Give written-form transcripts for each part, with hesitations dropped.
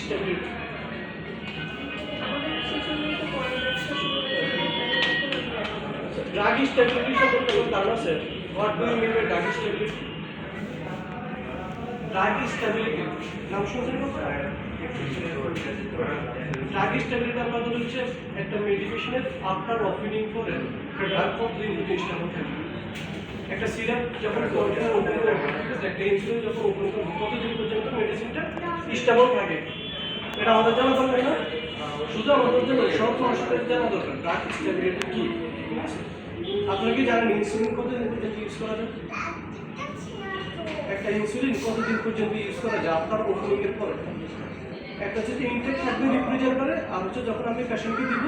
Stability. Drug stability সম্পর্কে কোনো ধারণা আছে? What do you mean by drug stability? Drug stability নাম শুনছেন কখনো? ড্রাগ স্টেবিলিটি আমাদের হচ্ছে একটা মেডিকেশনের আফটার ওপেনিং করে ড্রাগ কতদিন স্টেবল থাকে। একটা সিরাপ যখন কন্টেনার ওপেন করে, একটা ইনসুলিন যখন ওপেন করবে কতদিন পর্যন্ত মেডিসিনটা স্টেবল থাকে, এটা আমাদের জানা দরকার না? শুধু আমাদের জন্য সব মানুষের জানা দরকার ড্রাগ স্টেবিলিটি কি। আপনারা কি জানেন ইনসুলিন কতদিন পর্যন্ত ইউজ করা যায়? একটা ইনসুলিন কতদিন পর্যন্ত ইউজ করা যায় আপনার ওপেনিং এর পরে? একটা যদি ইনটেক থাকবে রেফ্রিজারেটরে, আর হচ্ছে যখন আপনি পেশেন্টকে দিব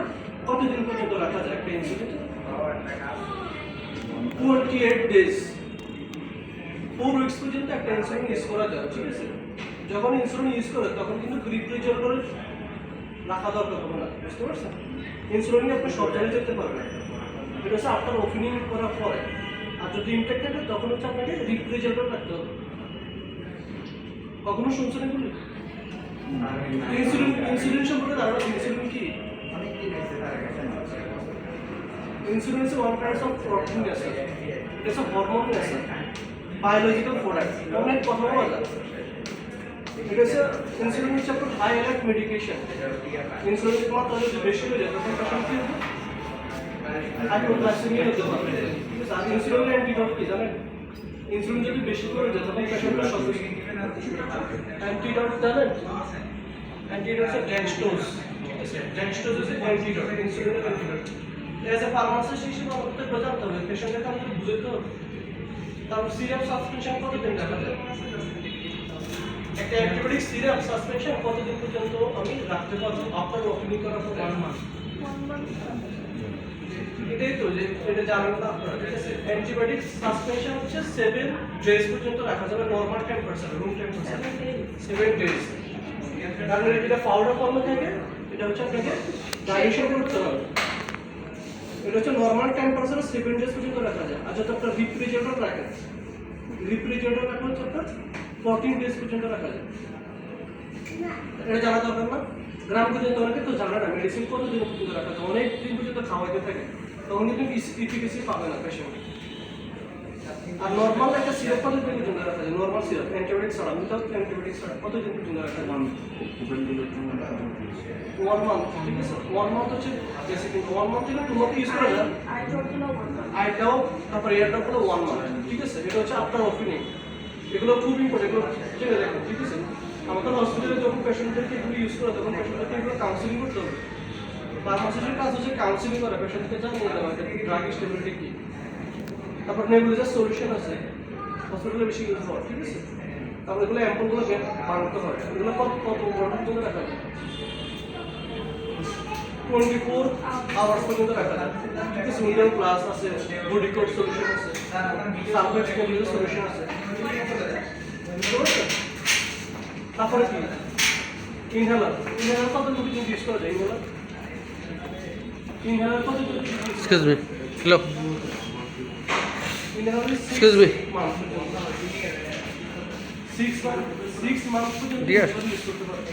কতদিন পর্যন্ত রাখা যায় একটা ইনসুলিন? 28 ডেজ, 4 উইকস পর্যন্ত একটা ইনসুলিন ইউজ করা যায়। ঠিক আছে, যখন ইনসুলিন ইউজ করে তখন কিন্তু রেফ্রিজারেটরে রাখা দরকার হবে না, বুঝতে পারছেন? ইনসুলিন আপনি সব জায়গায় যেতে পারবেন, এটা হচ্ছে আপনার ওপেনিং করার পরে। আর যদি ইনটেক থাকে তখন হচ্ছে আপনাকে রেফ্রিজারেটরে রাখতে হবে। কখনো শুনছেন এগুলো? ইনসুলিন সম্পর্কে ধারণা? ইনসুলিন কি? Insulin is one kind of protein acid. It's a hormone acid, biological product. অনেক কথা বলা যায়। It is a insulin is a high alert medication. Insulin এর মাত্রা যদি বেশি হয়ে যায় তখন পেশেন্ট কি হবে? হাইপোগ্লাইসেমিয়া হতে পারে। আর ইনসুলিন অ্যান্টিডোট কি জানেন? ইনসুলিন যদি বেশি করে যায় তখন পেশেন্টের সতর্ক। অ্যান্টিডোট জানেন? অ্যান্টিডোট হচ্ছে ডেক্সটোজ। ডেক্সটোজ হচ্ছে অ্যান্টিডোট, ইনসুলিনের অ্যান্টিডোট। এজ এ ফার্মাসিস্ট হিসেবে আমাদের বোঝাতে হবে, পেশেন্টকে আমাদের বুঝতে হবে। তারপর সিরাপ সাসপেনশন কতদিন রাখা যায়? একটা অ্যান্টিবায়োটিক সিরাপ সাসপেনশন কতদিন পর্যন্ত আমি রাখতে পারবো আপনার ওপেনিং করার পর? 1 মাস। এটাই তো যে এটা জানেন না আপনারা, ঠিক আছে? অ্যান্টিবায়োটিক সাসপেনশন হচ্ছে 7 ডেজ পর্যন্ত রাখা যাবে, normal temperature, room temperature 7 days. কারণ এটা পাউডার ফর্মে থাকে, এটা হচ্ছে আপনাকে ডাইজেশন করতে হবে। এটা হচ্ছে নরমাল টেম্পারেচারে 7 ডেজ পর্যন্ত রাখা যায়। আর যদি আপনার রেফ্রিজারেটর রাখেন, রেফ্রিজারেটর রাখলে হচ্ছে আপনার 14 ডেজ পর্যন্ত রাখা যায়। এটা জানা দরকার না? গ্রাম পর্যন্ত অনেকে তো জানে না মেডিসিন কতদিন পর্যন্ত রাখা যায়, অনেক দিন পর্যন্ত খাওয়াইতে থাকে, তখন কিন্তু ইফিকেসি পাবে না পেশেন্ট। আর নরমাল একটা সিরাপ কতদিন পর্যন্ত রাখা যায়? নরমাল সিরাপ অ্যান্টিবায়োটিক ছাড়া, উইথাউট অ্যান্টিবায়োটিক ছাড়া কতদিন পর্যন্ত রাখা যায়? 1 মান্থ। ঠিক আছে, 1 মান্থ হচ্ছে বেসিক্যালি 1 মান্থ থেকে 2 মান্থ ইউজ করা যায়। আইটাও তারপর এয়ারটাও হলো 1 মান্থ। ঠিক আছে, এটা হচ্ছে আপনার ওপেনিং। এগুলো খুব ইম্পর্টেন্ট, এগুলো জেনে রাখুন। ঠিক আছে, আমাদের হসপিটালে যখন পেশেন্টদেরকে এগুলো ইউজ করে তখন পেশেন্টদেরকে এগুলো কাউন্সিলিং করতে হবে। ফার্মাসিস্টের কাজ হচ্ছে কাউন্সিলিং করা, পেশেন্টকে জানিয়ে দেওয়া ড্রাগ স্টেবিলিটি কি। তারপর নেবুলাইজার সলিউশন আছে হসপিটালে বেশি ইউজ হয়। ঠিক আছে, তারপর এগুলো অ্যাম্পুলগুলো বানাতে হয়, এগুলো কত পর্যন্ত রাখা যায়? 24 আওয়ার্স পর্যন্ত রাখা যায়। ঠিক আছে, উইন্ডো প্লাস আছে, বডি কোড সলিউশন আছে, সালফেট নেবুলাইজার সলিউশন আছে। তারপরে কি ইনহেলার? ইনহেলার কতটুকু ইউজ করা যায়? ইনহেলার কতটুকু? Excuse me, hello, inhaler excuse me, 6 month পর্যন্ত ইউজ করতে পারবে।